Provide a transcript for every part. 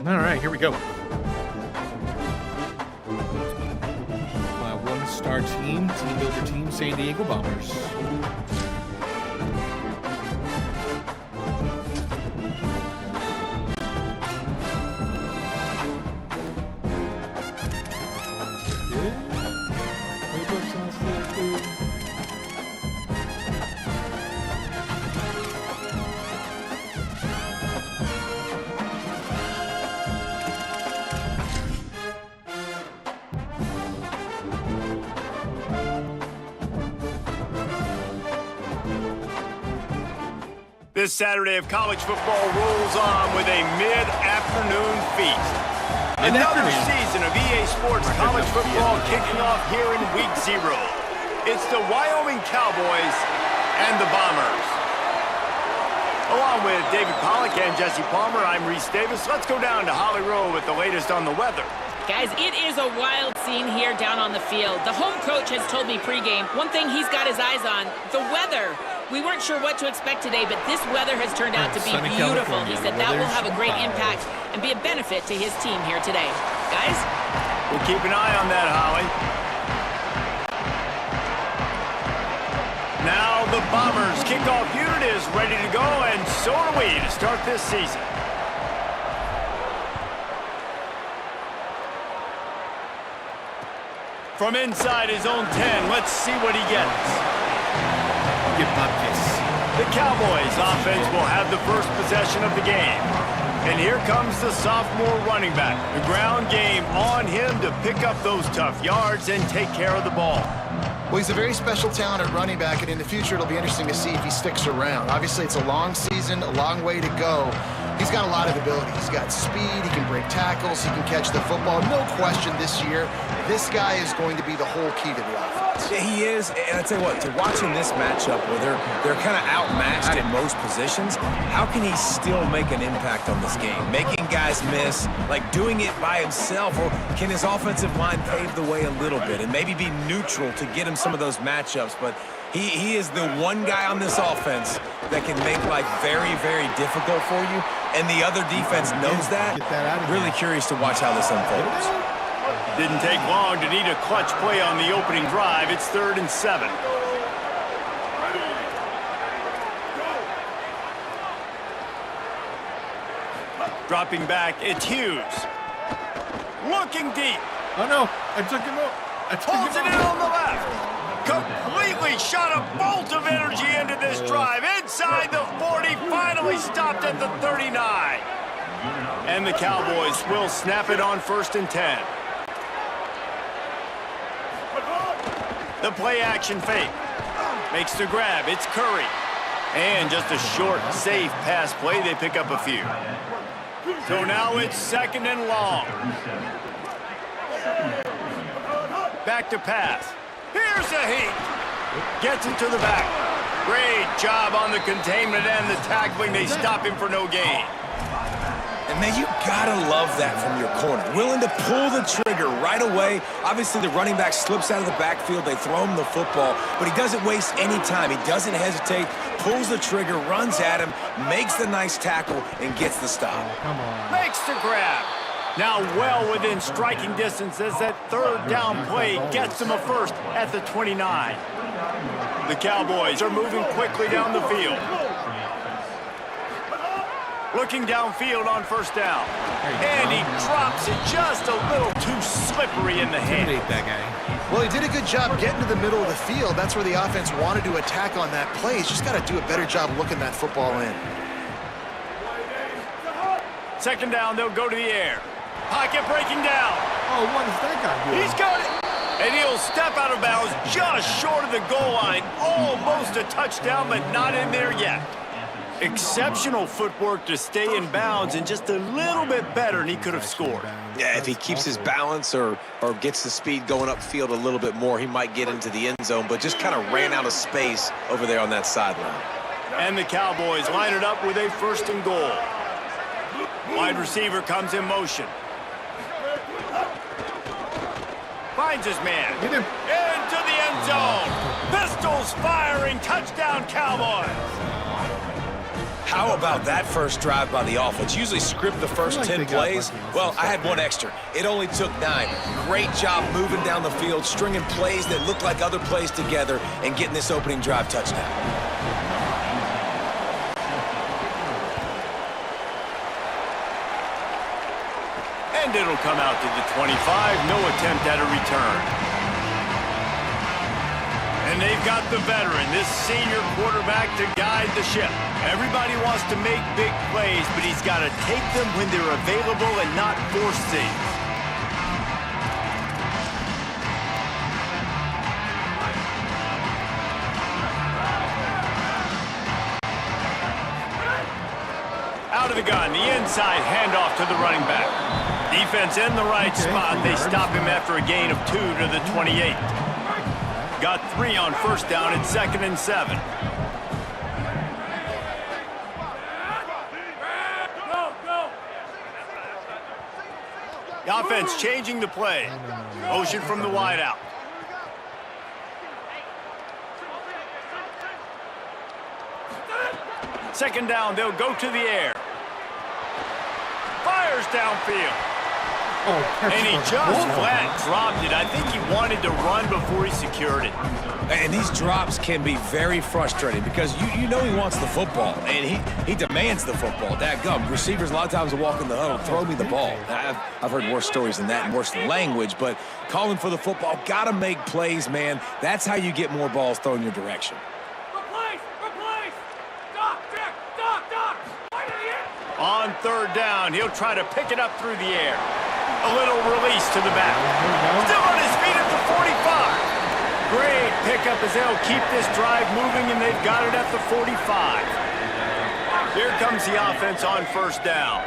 All right, here we go. My one-star team, TeamBuilder team, San Diego Bombers. This Saturday of college football rolls on with a mid-afternoon feast. Another season of EA Sports college football kicking off here in Week 0. It's the Wyoming Cowboys and the Bombers. Along with David Pollack and Jesse Palmer, I'm Reese Davis. Let's go down to Holly Rowe with the latest on the weather. Guys, it is a wild scene here down on the field. The home coach has told me pregame, one thing he's got his eyes on, the weather. We weren't sure what to expect today, but this weather has turned out to be beautiful. He said that will have a great impact and be a benefit to his team here today. Guys? We'll keep an eye on that, Holly. Now the Bombers kickoff unit is ready to go, and so are we to start this season. From inside his own 10, let's see what he gets. The Cowboys offense will have the first possession of the game. And here comes the sophomore running back. The ground game on him to pick up those tough yards and take care of the ball. Well, he's a very special talent at running back, and in the future it'll be interesting to see if he sticks around. Obviously, it's a long season, a long way to go. He's got a lot of ability. He's got speed, he can break tackles, he can catch the football. No question this year, this guy is going to be the whole key to the offense. Yeah, he is, and I tell you what, to watching this matchup where they're kind of outmatched in most positions, how can he still make an impact on this game? Making guys miss, like doing it by himself, or can his offensive line pave the way a little bit and maybe be neutral to get him some of those matchups? But he is the one guy on this offense that can make life very, very difficult for you, and the other defense knows that. Really curious to watch how this unfolds. Didn't take long to need a clutch play on the opening drive. It's 3rd and 7. Dropping back, it's Hughes. Looking deep. Oh no, I took him out. Holds it in on the left. Completely shot a bolt of energy into this drive. Inside the 40, finally stopped at the 39. And the Cowboys will snap it on 1st and 10. The play action fake. Makes the grab. It's Curry. And just a short, safe pass play. They pick up a few. So now it's 2nd and long. Back to pass. Here's a heat. Gets it to the back. Great job on the containment and the tackling. They stop him for no gain. And man, you gotta love that from your corner. Willing to pull the trigger right away. Obviously, the running back slips out of the backfield. They throw him the football, but he doesn't waste any time. He doesn't hesitate, pulls the trigger, runs at him, makes the nice tackle, and gets the stop. Come on. Makes the grab. Now well within striking distance as that 3rd down play gets him a first at the 29. The Cowboys are moving quickly down the field. Looking downfield on 1st down. And he drops it just a little too slippery in the hand. That guy. Well, he did a good job getting to the middle of the field. That's where the offense wanted to attack on that play. He's just got to do a better job looking that football in. 2nd down, they'll go to the air. Pocket breaking down. Oh, what is that guy doing? He's got it. And he'll step out of bounds just short of the goal line. Almost a touchdown, but not in there yet. Exceptional footwork to stay in bounds, and just a little bit better, and he could have scored. Yeah, if he keeps his balance or gets the speed going upfield a little bit more, he might get into the end zone, but just kind of ran out of space over there on that sideline. And the Cowboys line it up with a 1st and goal. Wide receiver comes in motion. Finds his man. Get him. Into the end zone. Pistols firing. Touchdown, Cowboys. How about that first drive by the offense? Usually script the first 10 plays. Well, I had one extra. It only took 9. Great job moving down the field, stringing plays that look like other plays together, and getting this opening drive touchdown. And it'll come out to the 25. No attempt at a return. And they've got the veteran, this senior quarterback, to guide the ship. Everybody wants to make big plays, but he's got to take them when they're available and not force things. Out of the gun, the inside handoff to the running back. Defense in the right spot. They stop him after a gain of 2 to the 28. Got 3 on first down and 2nd and 7. The offense changing the play. Motion from the wide out. Second down, they'll go to the air. Fires downfield. And he just flat dropped it. I think he wanted to run before he secured it. And these drops can be very frustrating because you know he wants the football, and he demands the football. Dadgum, receivers a lot of times will walk in the huddle, throw me the ball. I've heard worse stories than that and worse language, but calling for the football, got to make plays, man. That's how you get more balls thrown your direction. Replace! Doc! On third down, he'll try to pick it up through the air. A little release to the back. Still on his feet at the 45. Great pickup as they'll keep this drive moving, and they've got it at the 45. Here comes the offense on first down.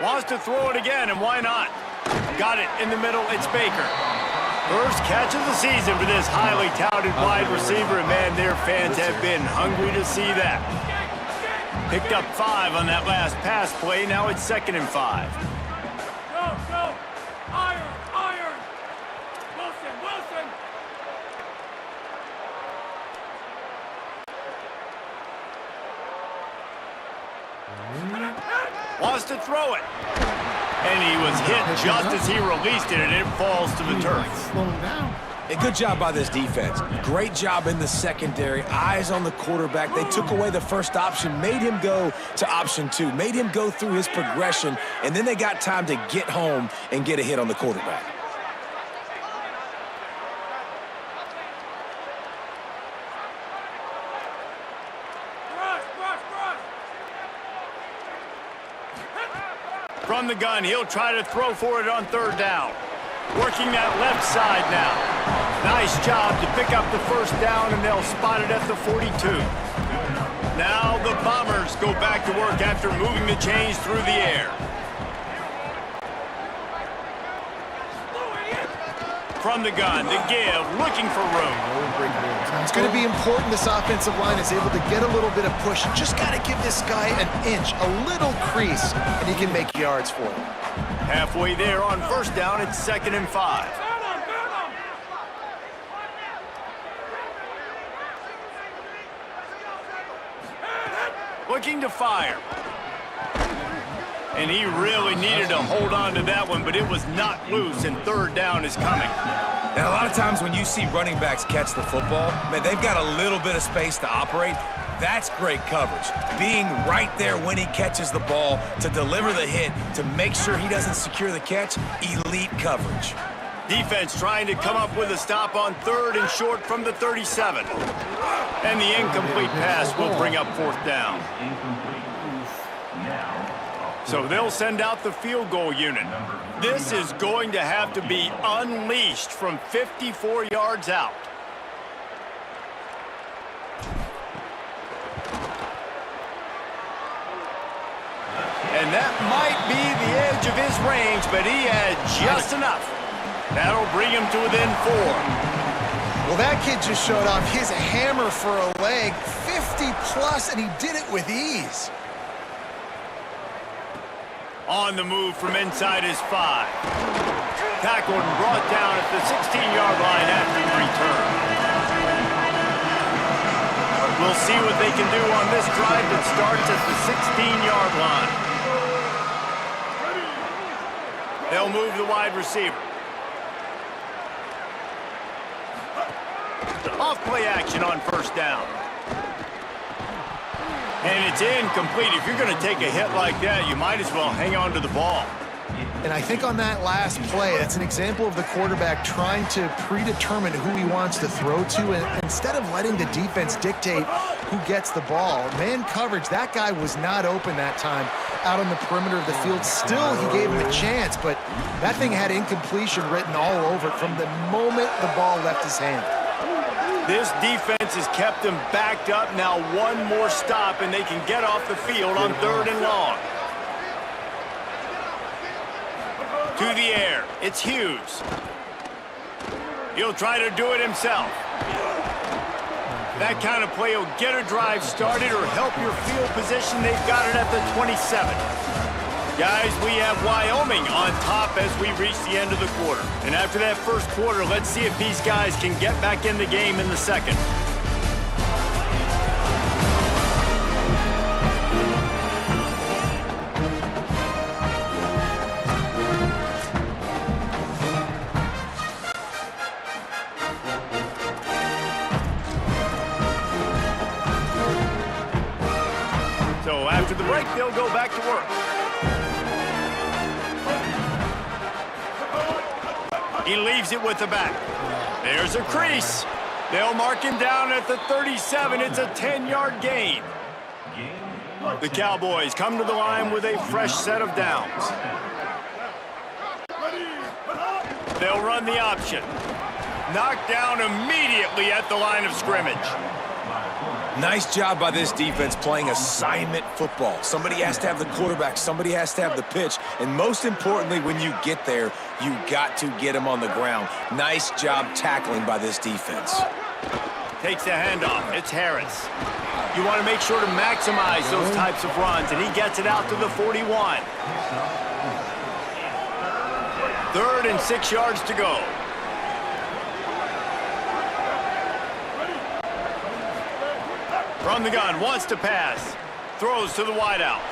Wants to throw it again, and why not? Got it in the middle, it's Baker. First catch of the season for this highly touted wide receiver, and man, their fans have been hungry to see that. Picked up 5 on that last pass play, now it's 2nd and 5. Go! Iron! Wilson! Wants to throw it. And he was hit just as he released it, and it falls to the turf. A good job by this defense. Great job in the secondary. Eyes on the quarterback. They took away the first option, made him go to option 2, made him go through his progression, and then they got time to get home and get a hit on the quarterback. From the gun, he'll try to throw for it on third down. Working that left side now. Nice job to pick up the first down, and they'll spot it at the 42. Now the Bombers go back to work after moving the chains through the air. From the gun, the give, looking for room. It's going to be important this offensive line is able to get a little bit of push. You just got to give this guy an inch, a little crease, and he can make yards for it. Halfway there on first down, it's 2nd and 5. Looking to fire. And he really needed to hold on to that one, but it was not loose, and third down is coming. And a lot of times when you see running backs catch the football, man, they've got a little bit of space to operate. That's great coverage. Being right there when he catches the ball to deliver the hit, to make sure he doesn't secure the catch, elite coverage. Defense trying to come up with a stop on 3rd and short from the 37. And the incomplete pass will bring up 4th down. So they'll send out the field goal unit. This is going to have to be unleashed from 54 yards out. And that might be the end edge of his range, but he had just enough. That'll bring him to within 4. Well, that kid just showed off his hammer for a leg, 50+, and he did it with ease. On the move from inside his 5. Tackled and brought down at the 16-yard line after the return. We'll see what they can do on this drive that starts at the 16-yard line. They'll move the wide receiver. Off play action on first down. And it's incomplete. If you're going to take a hit like that, you might as well hang on to the ball. And I think on that last play, that's an example of the quarterback trying to predetermine who he wants to throw to, and instead of letting the defense dictate who gets the ball. Man coverage, that guy was not open that time out on the perimeter of the field. Still, he gave him a chance, but that thing had incompletion written all over it from the moment the ball left his hand. This defense has kept them backed up. Now one more stop, and they can get off the field on 3rd and long. To the air, it's Hughes. He'll try to do it himself. That kind of play will get a drive started or help your field position. They've got it at the 27. Guys, we have Wyoming on top as we reach the end of the quarter. And after that first quarter, let's see if these guys can get back in the game in the second. So after the break, they'll go back to work. He leaves it with the back. There's a crease. They'll mark him down at the 37. It's a 10-yard gain. The Cowboys come to the line with a fresh set of downs. They'll run the option. Knocked down immediately at the line of scrimmage. Nice job by this defense playing assignment football. Somebody has to have the quarterback, somebody has to have the pitch, and most importantly, when you get there, you got to get him on the ground. Nice job tackling by this defense. Takes the handoff. It's Harris. You want to make sure to maximize those types of runs, and he gets it out to the 41. 3rd and 6 yards to go. From the gun, wants to pass. Throws to the wideout.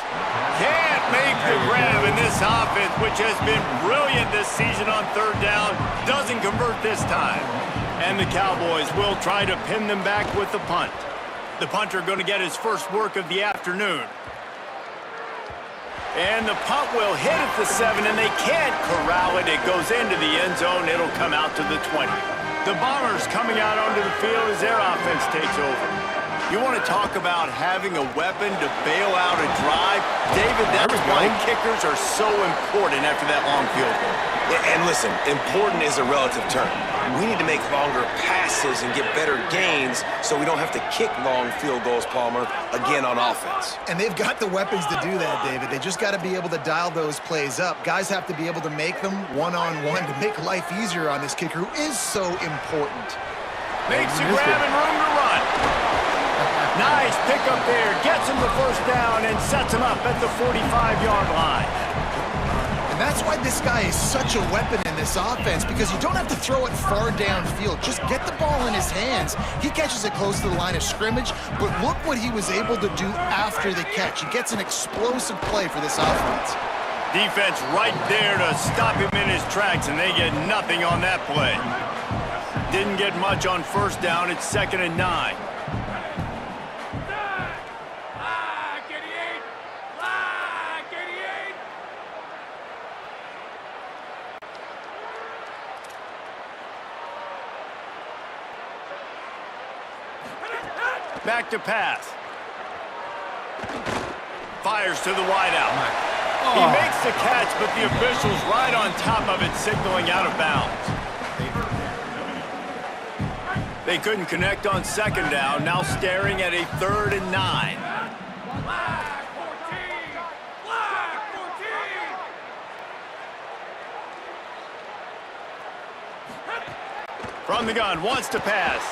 Can't make the grab in this offense, which has been brilliant this season on 3rd down. Doesn't convert this time. And the Cowboys will try to pin them back with the punt. The punter going to get his first work of the afternoon. And the punt will hit at the 7, and they can't corral it. It goes into the end zone. It'll come out to the 20. The Bombers coming out onto the field as their offense takes over. You want to talk about having a weapon to bail out a drive? David, that's why kickers are so important after that long field goal. And listen, important is a relative term. We need to make longer passes and get better gains so we don't have to kick long field goals, Palmer, again on offense. And they've got the weapons to do that, David. They just got to be able to dial those plays up. Guys have to be able to make them one-on-one to make life easier on this kicker who is so important. Makes a grab and room to run. Nice pickup there. Gets him the first down and sets him up at the 45-yard line. And that's why this guy is such a weapon in this offense, because you don't have to throw it far downfield. Just get the ball in his hands. He catches it close to the line of scrimmage, but look what he was able to do after the catch. He gets an explosive play for this offense. Defense right there to stop him in his tracks, and they get nothing on that play. Didn't get much on first down. It's 2nd and 9. Back to pass. Fires to the wideout. He makes the catch, but the official's right on top of it, signaling out of bounds. They couldn't connect on 2nd down, now staring at a 3rd and 9. From the gun, wants to pass.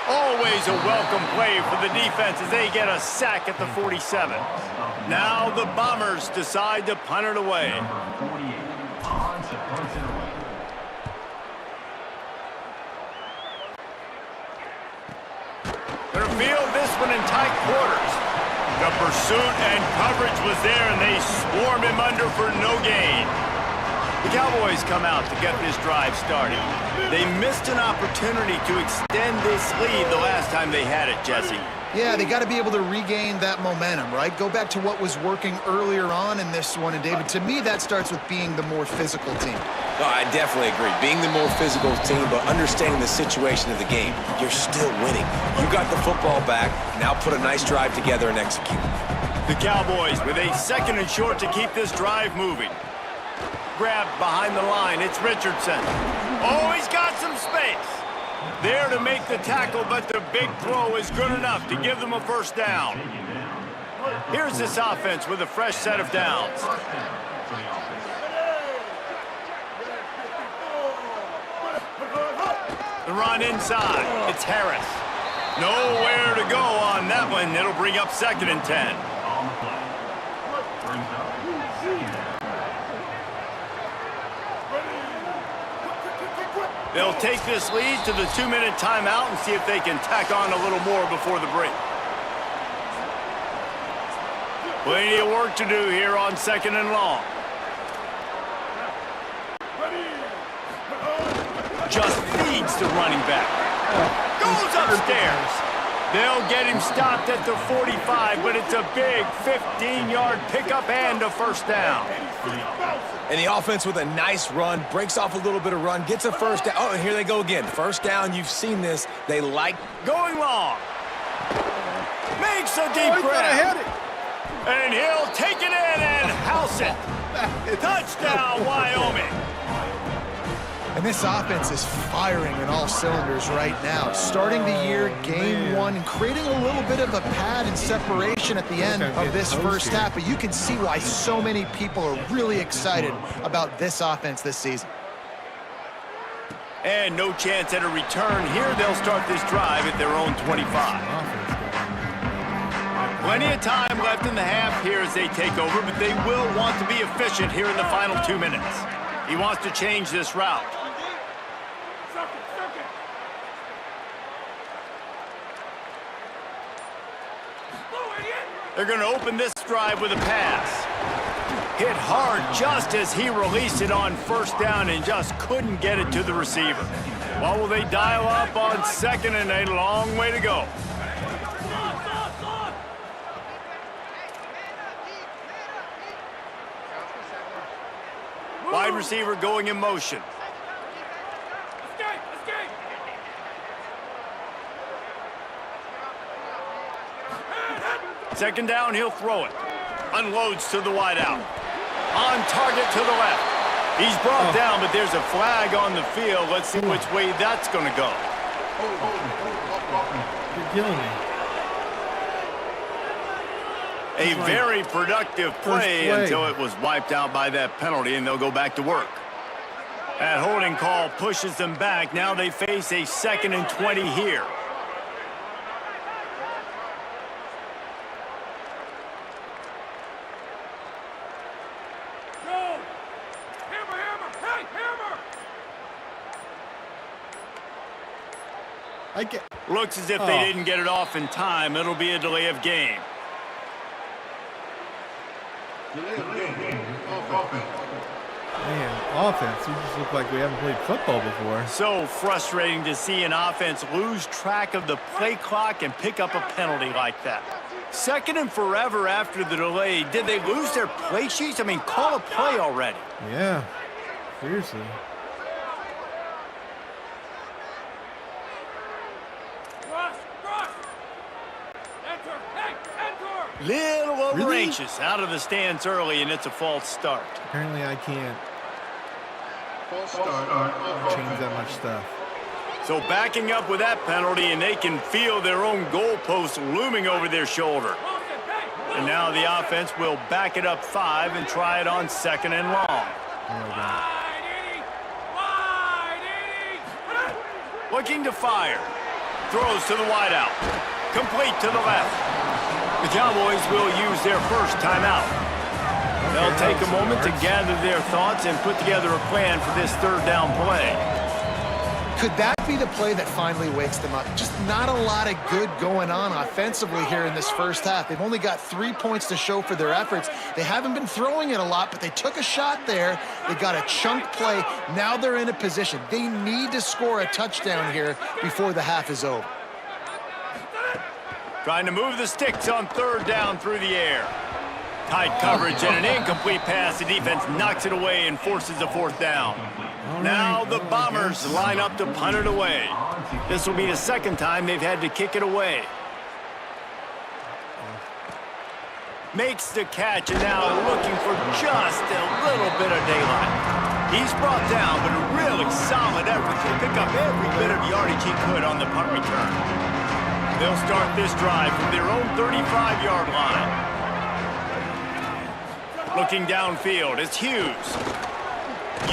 Always a welcome play for the defense as they get a sack at the 47. Now the Bombers decide to punt it away. Gonna field this one in tight quarters. The pursuit and coverage was there, and they swarm him under for no gain. The Cowboys come out to get this drive started. They missed an opportunity to extend this lead the last time they had it, Jesse. Yeah, they got to be able to regain that momentum, right? Go back to what was working earlier on in this one. And, David, to me, that starts with being the more physical team. No, I definitely agree. Being the more physical team, but understanding the situation of the game. You're still winning. You got the football back. Now put a nice drive together and execute. The Cowboys with a 2nd and short to keep this drive moving. Grab behind the line. It's Richardson. Oh, he's got some space. There to make the tackle, but the big throw is good enough to give them a first down. Here's this offense with a fresh set of downs. The run inside. It's Harris. Nowhere to go on that one. It'll bring up 2nd and 10. They'll take this lead to the 2-minute timeout and see if they can tack on a little more before the break. Plenty of work to do here on 2nd and long. Just feeds the running back. Goes upstairs. They'll get him stopped at the 45, but it's a big 15-yard pickup and a first down. And the offense with a nice run, breaks off a little bit of run, gets a first down. Oh, and here they go again. First down, you've seen this. They like going long. Makes a deep grab. And he'll take it in and house it. Touchdown, Wyoming. And this offense is firing in all cylinders right now. Starting the year, game one, and creating a little bit of a pad and separation at the end of this first half. But you can see why so many people are really excited about this offense this season. And no chance at a return here. They'll start this drive at their own 25. Plenty of time left in the half here as they take over, but they will want to be efficient here in the final 2 minutes. He wants to change this route. They're going to open this drive with a pass. Hit hard just as he released it on first down and just couldn't get it to the receiver. What will they dial up on 2nd and a long way to go? Wide receiver going in motion. Second down, he'll throw it. Unloads to the wideout. On target to the left. He's brought down, but there's a flag on the field. Let's see which way that's going to go. You're killing me. A very productive play until it was wiped out by that penalty, and they'll go back to work. That holding call pushes them back. Now they face a 2nd and 20 here. Looks as if they didn't get it off in time. It'll be a delay of game. Man, offense, we just look like we haven't played football before. So frustrating to see an offense lose track of the play clock and pick up a penalty like that. 2nd and forever after the delay. Did they lose their play sheets? I mean, call a play already. Yeah, seriously. Little over anxious out of the stands early, and it's a false start. Apparently I can't change that much stuff. So backing up with that penalty, and they can feel their own goalpost looming over their shoulder. And now the offense will back it up 5 and try it on 2nd and long. Looking to fire. Throws to the wideout. Complete to the left. The Cowboys will use their first timeout. They'll take a moment to gather their thoughts and put together a plan for this third down play. Could that be the play that finally wakes them up? Just not a lot of good going on offensively here in this first half. They've only got 3 points to show for their efforts. They haven't been throwing it a lot, but they took a shot there. They got a chunk play. Now they're in a position. They need to score a touchdown here before the half is over. Trying to move the sticks on third down through the air. Tight coverage and an incomplete pass. The defense knocks it away and forces a fourth down. Now the Bombers line up to punt it away. This will be the second time they've had to kick it away. Makes the catch and now looking for just a little bit of daylight. He's brought down, but a really solid effort to pick up every bit of yardage he could on the punt return. They'll start this drive from their own 35-yard line. Looking downfield, it's Hughes.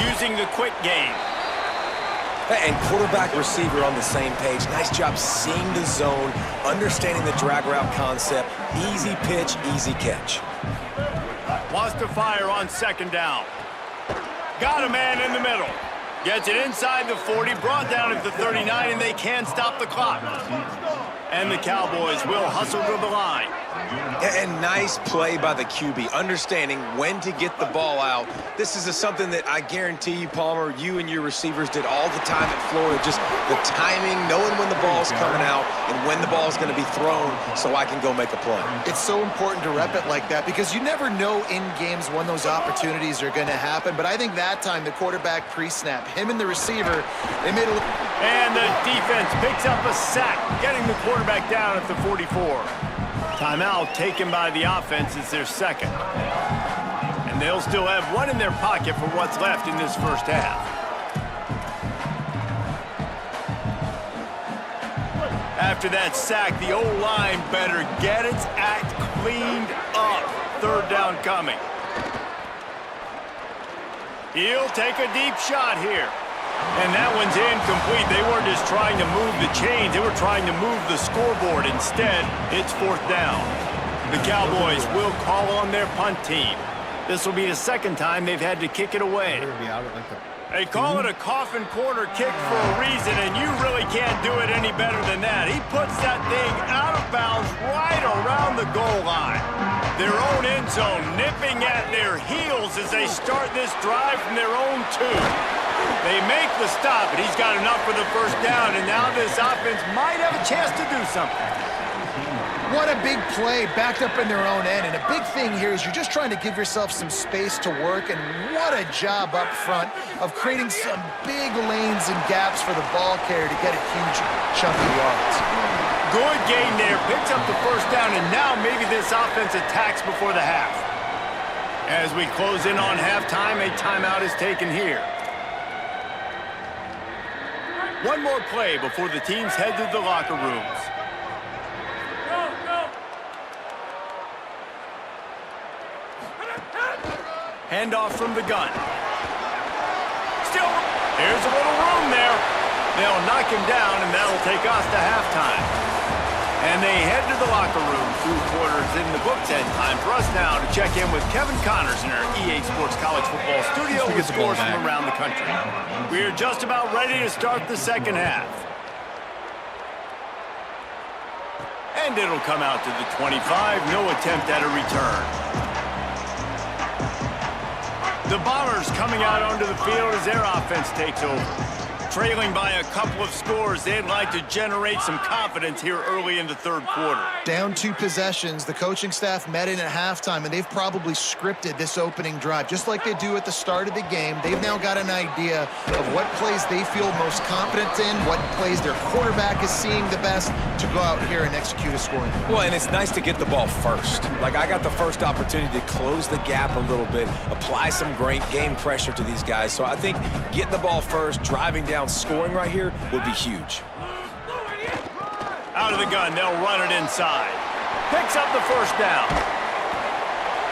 Using the quick game. And quarterback receiver on the same page. Nice job seeing the zone, understanding the drag route concept. Easy pitch, easy catch. Wants to fire on second down. Got a man in the middle. Gets it inside the 40, brought down at the 39, and they can't stop the clock. And the Cowboys will hustle to the line. And nice play by the QB, understanding when to get the ball out. This is something that I guarantee you, Palmer, you and your receivers did all the time at Florida. Just the timing, knowing when the ball's coming out and when the ball's going to be thrown so I can go make a play. It's so important to rep it like that because you never know in games when those opportunities are going to happen. But I think that time the quarterback pre-snap, him and the receiver, they made a... And the defense picks up a sack, getting the quarterback down at the 44. Timeout taken by the offense is their second. And they'll still have one in their pocket for what's left in this first half. After that sack, the O-line better get its act cleaned up. Third down coming. He'll take a deep shot here. And that one's incomplete. They weren't just trying to move the chains. They were trying to move the scoreboard. Instead, it's fourth down. The Cowboys will call on their punt team. This will be the second time they've had to kick it away. They call it a coffin corner kick for a reason, and you really can't do it any better than that. He puts that thing out of bounds right around the goal line. Their own end zone nipping at their heels as they start this drive from their own 2. They make the stop, and he's got enough for the first down, and now this offense might have a chance to do something. What a big play, backed up in their own end. And a big thing here is you're just trying to give yourself some space to work, and what a job up front of creating some big lanes and gaps for the ball carrier to get a huge chunk of yards. Good gain there, picks up the first down, and now maybe this offense attacks before the half. As we close in on halftime, a timeout is taken here. One more play before the teams head to the locker rooms. Handoff from the gun. Still, here's a little room there. They'll knock him down, and that'll take us to halftime. And they head to the locker room through quarters in the books, and time for us now to check in with Kevin Connors in our EA Sports College Football studio with scores from around the country. We're just about ready to start the second half. And it'll come out to the 25, no attempt at a return. The Bombers coming out onto the field as their offense takes over. Trailing by a couple of scores, they'd like to generate some confidence here early in the third quarter. Down 2 possessions, the coaching staff met in at halftime, and they've probably scripted this opening drive. Just like they do at the start of the game, they've now got an idea of what plays they feel most confident in, what plays their quarterback is seeing the best to go out here and execute a scoring. Well, and it's nice to get the ball first. Like, I got the first opportunity to close the gap a little bit, apply some great game pressure to these guys. So I think getting the ball first, driving down, scoring right here would be huge. Out of the gun, they'll run it inside. Picks up the first down.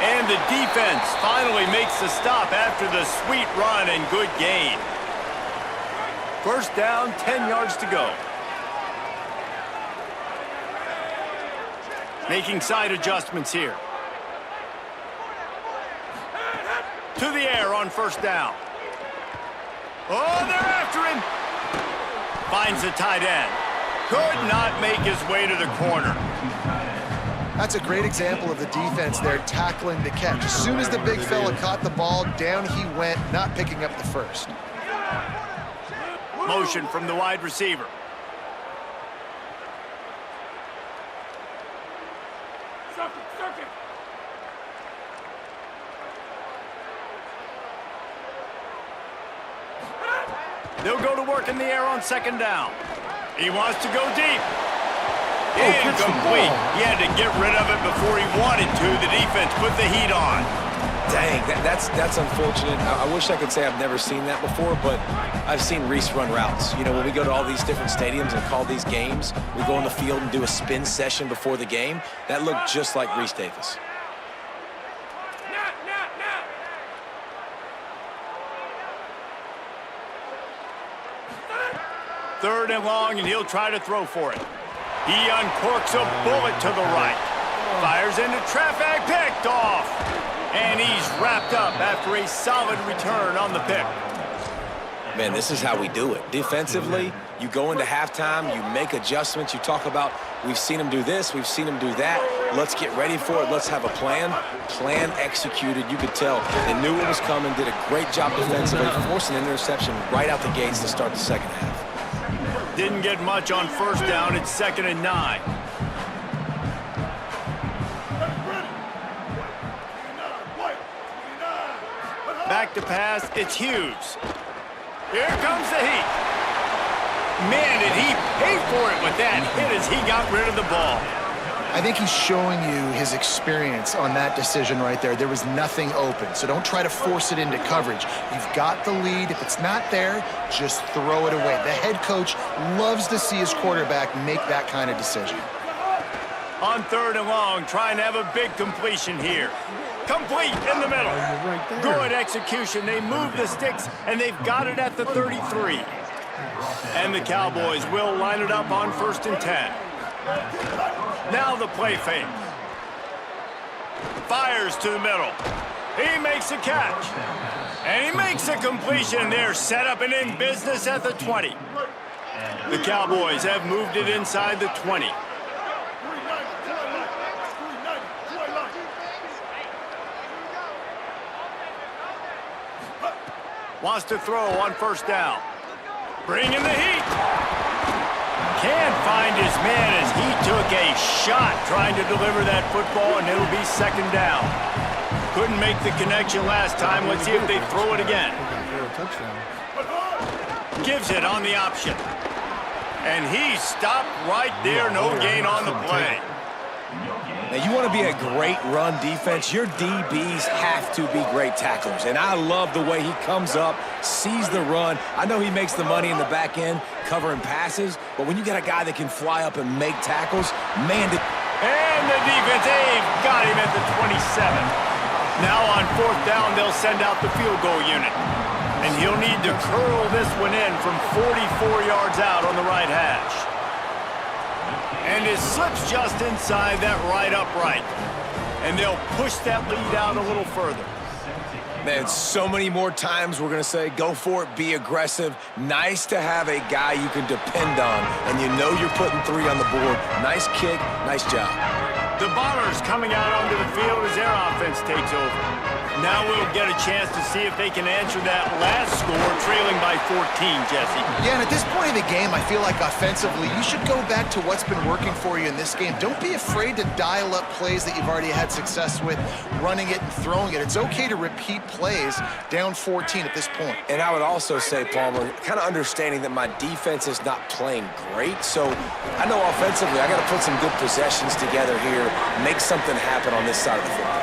And the defense finally makes the stop after the sweet run and good gain. First down, 10 yards to go. Making side adjustments here. To the air on first down. Oh, they're after him. Finds the tight end. Could not make his way to the corner. That's a great example of the defense there tackling the catch. As soon as the big fella caught the ball, down he went, not picking up the first. Motion from the wide receiver. They'll go to work in the air on second down. He wants to go deep. Incomplete. He had to get rid of it before he wanted to. The defense put the heat on. Dang, that's unfortunate. I wish I could say I've never seen that before, but I've seen Reese run routes. You know, when we go to all these different stadiums and call these games, we go on the field and do a spin session before the game. That looked just like Reese Davis. Third and long, and he'll try to throw for it. He uncorks a bullet to the right. Fires into traffic, picked off. And he's wrapped up after a solid return on the pick. Man, this is how we do it. Defensively, you go into halftime, you make adjustments. You talk about, we've seen them do this, we've seen them do that. Let's get ready for it. Let's have a plan. Plan executed. You could tell they knew what was coming, did a great job defensively, forced an interception right out the gates to start the second half. Didn't get much on first down. It's 2nd and 9. Back to pass. It's Hughes. Here comes the heat. Man, did he pay for it with that hit as he got rid of the ball. I think he's showing you his experience on that decision right there. There was nothing open, so don't try to force it into coverage. You've got the lead. If it's not there, just throw it away. The head coach loves to see his quarterback make that kind of decision. On 3rd and long, trying to have a big completion here. Complete in the middle. Good execution. They move the sticks, and they've got it at the 33. And the Cowboys will line it up on 1st and 10. Now the play fake. Fires to the middle. He makes a catch. And he makes a completion. They're set up and in business at the 20. The Cowboys have moved it inside the 20. Wants to throw on 1st down. Bringing the heat. Can't find his man as he took a shot trying to deliver that football, and it'll be 2nd down. Couldn't make the connection last time. Let's see if they throw it again. Gives it on the option. And he stopped right there. No gain on the play. Now, you want to be a great run defense, your DBs have to be great tacklers. And I love the way he comes up, sees the run. I know he makes the money in the back end, covering passes, but when you got a guy that can fly up and make tackles, man. And the defense, they've got him at the 27. Now on 4th down, they'll send out the field goal unit. And he'll need to curl this one in from 44 yards out on the right hash. And it slips just inside that right upright. And they'll push that lead out a little further. Man, so many more times we're going to say, go for it, be aggressive. Nice to have a guy you can depend on, and you know you're putting 3 on the board. Nice kick, nice job. The Bombers coming out onto the field as their offense takes over. Now we'll get a chance to see if they can answer that last score, trailing by 14, Jesse. Yeah, and at this point in the game, I feel like offensively, you should go back to what's been working for you in this game. Don't be afraid to dial up plays that you've already had success with, running it and throwing it. It's okay to repeat plays down 14 at this point. And I would also say, Palmer, kind of understanding that my defense is not playing great, so I know offensively I got to put some good possessions together here, make something happen on this side of the football.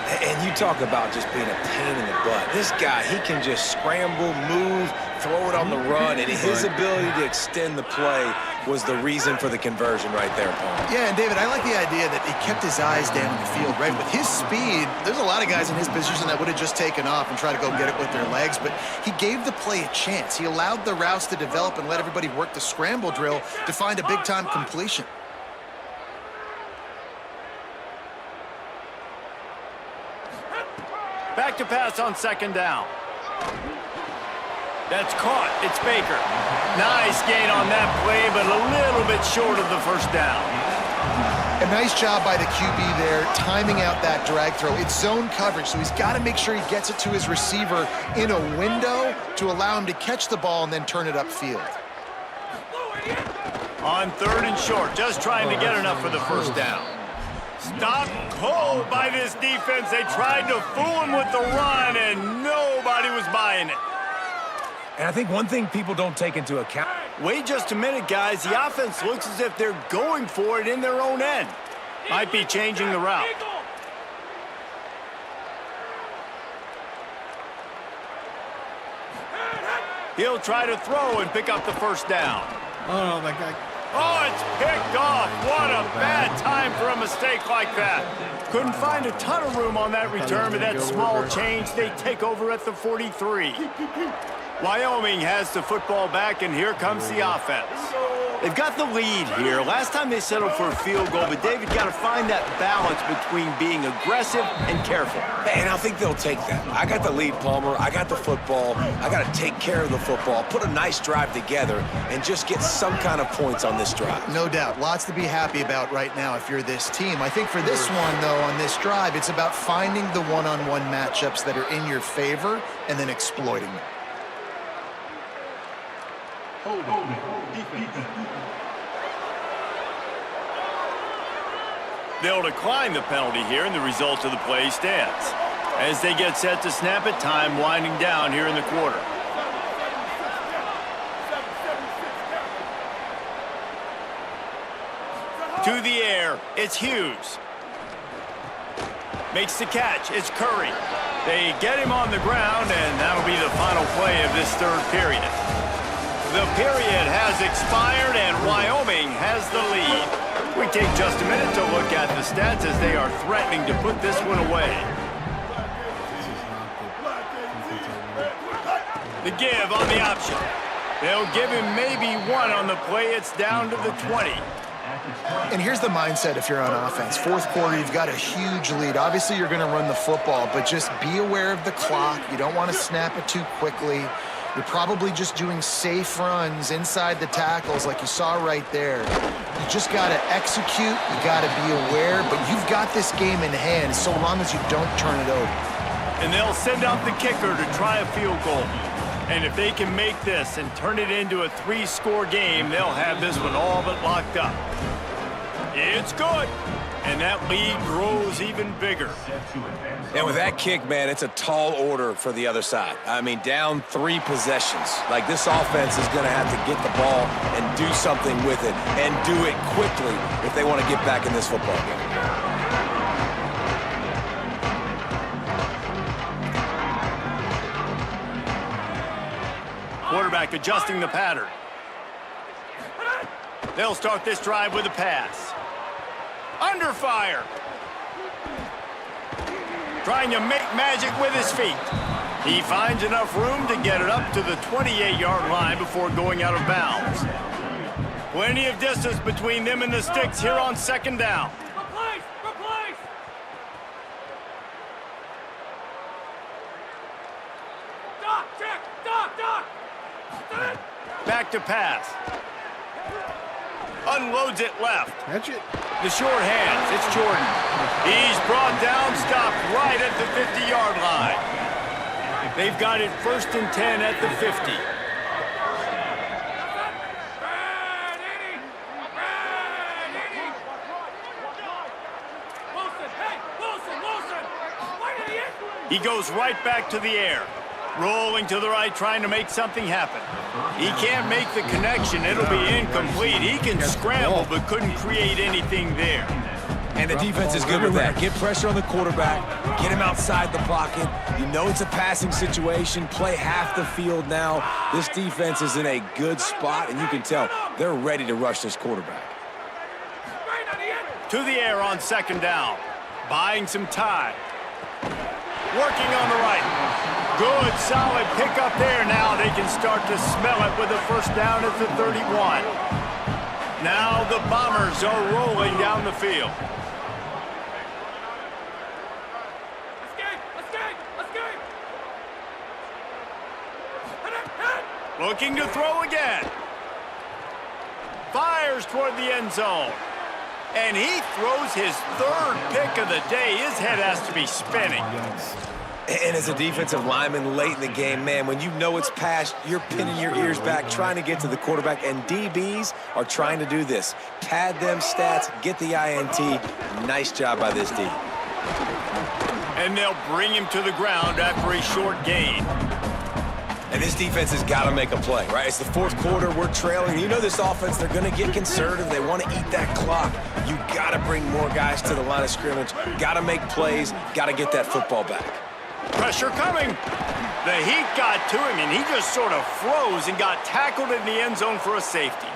And you talk about just being a pain in the butt. This guy, he can just scramble, move, throw it on the run, and his ability to extend the play was the reason for the conversion right there, Paul. Yeah, and David, I like the idea that he kept his eyes down in the field, right? With his speed, there's a lot of guys in his position that would have just taken off and tried to go get it with their legs, but he gave the play a chance. He allowed the routes to develop and let everybody work the scramble drill to find a big-time completion. Back to pass on second down. That's caught. It's Baker. Nice gain on that play, but a little bit short of the first down. A nice job by the QB there, timing out that drag throw. It's zone coverage, so he's got to make sure he gets it to his receiver in a window to allow him to catch the ball and then turn it upfield. On third and short, just trying to get enough for the first down. Stopped cold by this defense. They tried to fool him with the run, and nobody was buying it. And I think one thing people don't take into account. Wait just a minute, guys. The offense looks as if they're going for it in their own end. Might be changing the route. He'll try to throw and pick up the first down. Oh, that guy. Oh, it's picked off. What a bad time for a mistake like that. Couldn't find a ton of room on that return, but that small change, they take over at the 43. Wyoming has the football back, and here comes the offense. They've got the lead here. Last time they settled for a field goal, but David got to find that balance between being aggressive and careful. And I think they'll take that. I got the lead, Palmer. I got the football. I got to take care of the football, put a nice drive together, and just get some kind of points on this drive. No doubt. Lots to be happy about right now if you're this team. I think for this one, though, on this drive, it's about finding the one-on-one matchups that are in your favor and then exploiting them. They'll decline the penalty here, and the result of the play stands. As they get set to snap it, time winding down here in the quarter. To the air, it's Hughes. Makes the catch, it's Curry. They get him on the ground, and that'll be the final play of this third period. The period has expired, and Wyoming has the lead. We take just a minute to look at the stats as they are threatening to put this one away. The give on the option. They'll give him maybe one on the play. It's down to the 20. And here's the mindset if you're on offense. Fourth quarter, you've got a huge lead. Obviously, you're going to run the football, but just be aware of the clock. You don't want to snap it too quickly. You're probably just doing safe runs inside the tackles like you saw right there. You just got to execute. You got to be aware, but you've got this game in hand so long as you don't turn it over. And they'll send out the kicker to try a field goal. And if they can make this and turn it into a 3-score game, they'll have this one all but locked up. It's good. And that lead grows even bigger. And with that kick, man, it's a tall order for the other side. I mean, down 3 possessions. Like, this offense is going to have to get the ball and do something with it, and do it quickly if they want to get back in this football game. Quarterback adjusting the pattern. They'll start this drive with a pass. Under fire. Trying to make magic with his feet. He finds enough room to get it up to the 28-yard line before going out of bounds. Plenty of distance between them and the sticks here on second down. Replace! Doc! Back to pass. Unloads it left. Catch it. The short hands, it's Jordan. He's brought down, stopped right at the 50-yard line. They've got it 1st and 10 at the 50. He goes right back to the air. Rolling to the right, trying to make something happen. He can't make the connection. It'll be incomplete. He can scramble, but couldn't create anything there. And the defense is good with that. Get pressure on the quarterback, Get him outside the pocket. You know it's a passing situation. Play half the field now. This defense is in a good spot, and you can tell they're ready to rush this quarterback. To the air on second down. Buying some time. Working on the right. Good, solid pickup there. Now they can start to smell it with a first down at the 31. Now the Bombers are rolling down the field. Looking to throw again. Fires toward the end zone. And he throws his third pick of the day. His head has to be spinning. And as a defensive lineman late in the game, man, when you know it's past, you're pinning your ears back, trying to get to the quarterback, and DBs are trying to do this. Pad them stats, get the INT. Nice job by this D. And they'll bring him to the ground after a short gain. And this defense has got to make a play, right? It's the fourth quarter. We're trailing. You know this offense, they're going to get conservative. They want to eat that clock. You got to bring more guys to the line of scrimmage. Got to make plays. Got to get that football back. Pressure coming. The heat got to him, and he just sort of froze and got tackled in the end zone for a safety.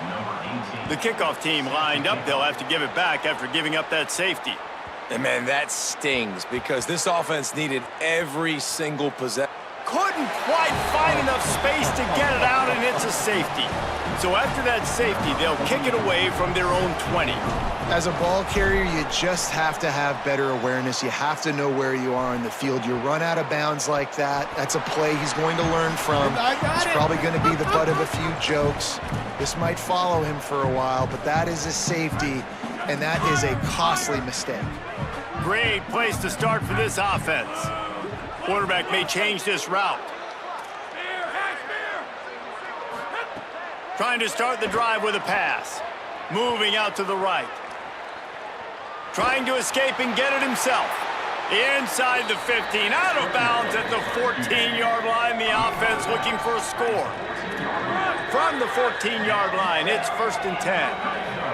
The kickoff team lined up. They'll have to give it back after giving up that safety. And, man, that stings because this offense needed every single possession. Couldn't quite find enough space to get it out, and it's a safety. So after that safety, they'll kick it away from their own 20. As a ball carrier, you just have to have better awareness. You have to know where you are on the field. You run out of bounds like that, that's a play he's going to learn from. He's probably going to be the butt of a few jokes. This might follow him for a while, but that is a safety, and that is a costly mistake. Great place to start for this offense. Quarterback may change this route. Trying to start the drive with a pass. Moving out to the right. Trying to escape and get it himself. Inside the 15, out of bounds at the 14-yard line. The offense looking for a score. From the 14-yard line, it's 1st and 10.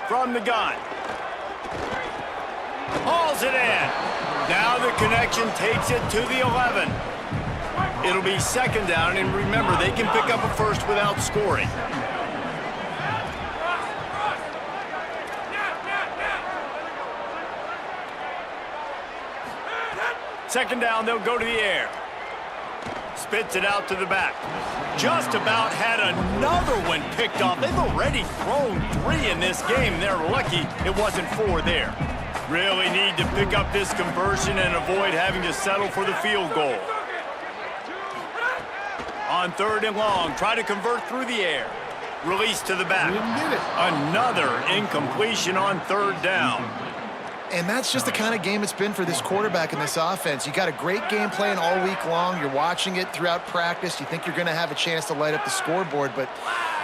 From the gun. Hauls it in. Now the connection takes it to the 11. It'll be 2nd down, and remember, they can pick up a first without scoring. Second down, they'll go to the air. Spits it out to the back. Just about had another one picked off. They've already thrown 3 in this game. They're lucky it wasn't 4 there. Really need to pick up this conversion and avoid having to settle for the field goal. On 3rd and long, try to convert through the air. Release to the back. Another incompletion on 3rd down. And that's just the kind of game it's been for this quarterback in this offense. You got a great game plan all week long. You're watching it throughout practice. You think you're going to have a chance to light up the scoreboard, but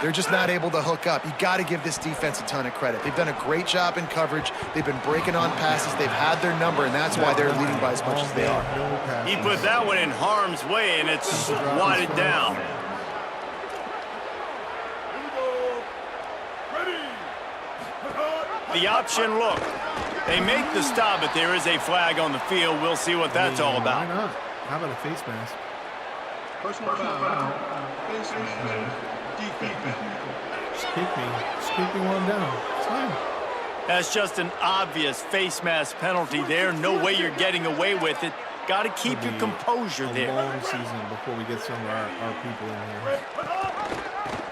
they're just not able to hook up. You got to give this defense a ton of credit. They've done a great job in coverage. They've been breaking on passes. They've had their number, and that's why they're leading by as much as they are. He put that one in harm's way, and it's swatted down. The option look. They make the stop, but there is a flag on the field. We'll see what that's all about. Why not? How about a face mask? Personal foul. Face mask. Defense. Scooping one down. It's fine. That's just an obvious face mask penalty there. No way you're getting away with it. Got to keep your composure there. A long season before we get some of our people in here.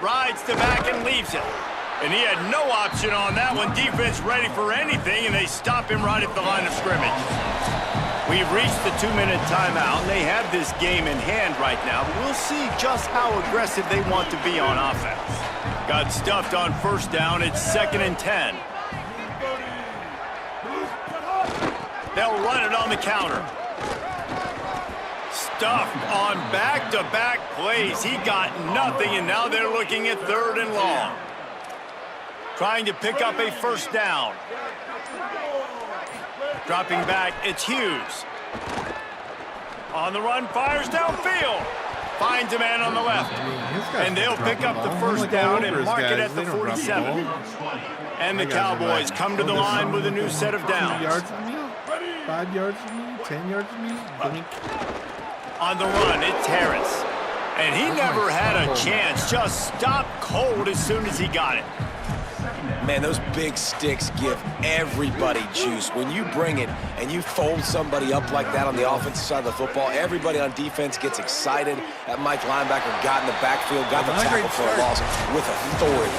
Rides to back and leaves it. And he had no option on that one. Defense ready for anything, and they stop him right at the line of scrimmage. We've reached the 2-minute timeout, and they have this game in hand right now. But we'll see just how aggressive they want to be on offense. Got stuffed on 1st down. It's 2nd and 10. They'll run it on the counter. Stuffed on back-to-back plays. He got nothing, and now they're looking at 3rd and long. Trying to pick up a 1st down. Dropping back, it's Hughes. On the run, fires downfield. Finds a man on the left. And they'll pick up the first down and mark it at the 47. And the Cowboys come to the line with a new set of downs. 2 yards from me, 5 yards from me, 10 yards from me. Blink. On the run, it's Harris. And he never had a chance. Just stopped cold as soon as he got it. Man, those big sticks give everybody juice. When you bring it and you fold somebody up like that on the offensive side of the football, everybody on defense gets excited. That Mike linebacker got in the backfield, got the tackle for a loss with authority.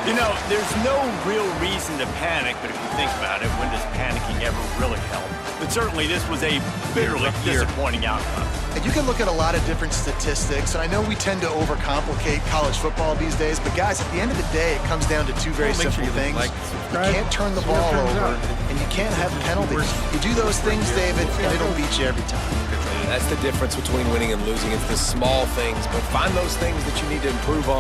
You know, there's no real reason to panic, but if you think about it, when does panicking ever really help? But certainly this was a bitterly disappointing outcome. And you can look at a lot of different statistics, and I know we tend to overcomplicate college football these days, but guys, at the end of the day, it comes down to two very simple things. You can't turn the ball over, and you can't have penalties. You do those things, David, and it'll beat you every time. That's the difference between winning and losing. It's the small things, but find those things that you need to improve on.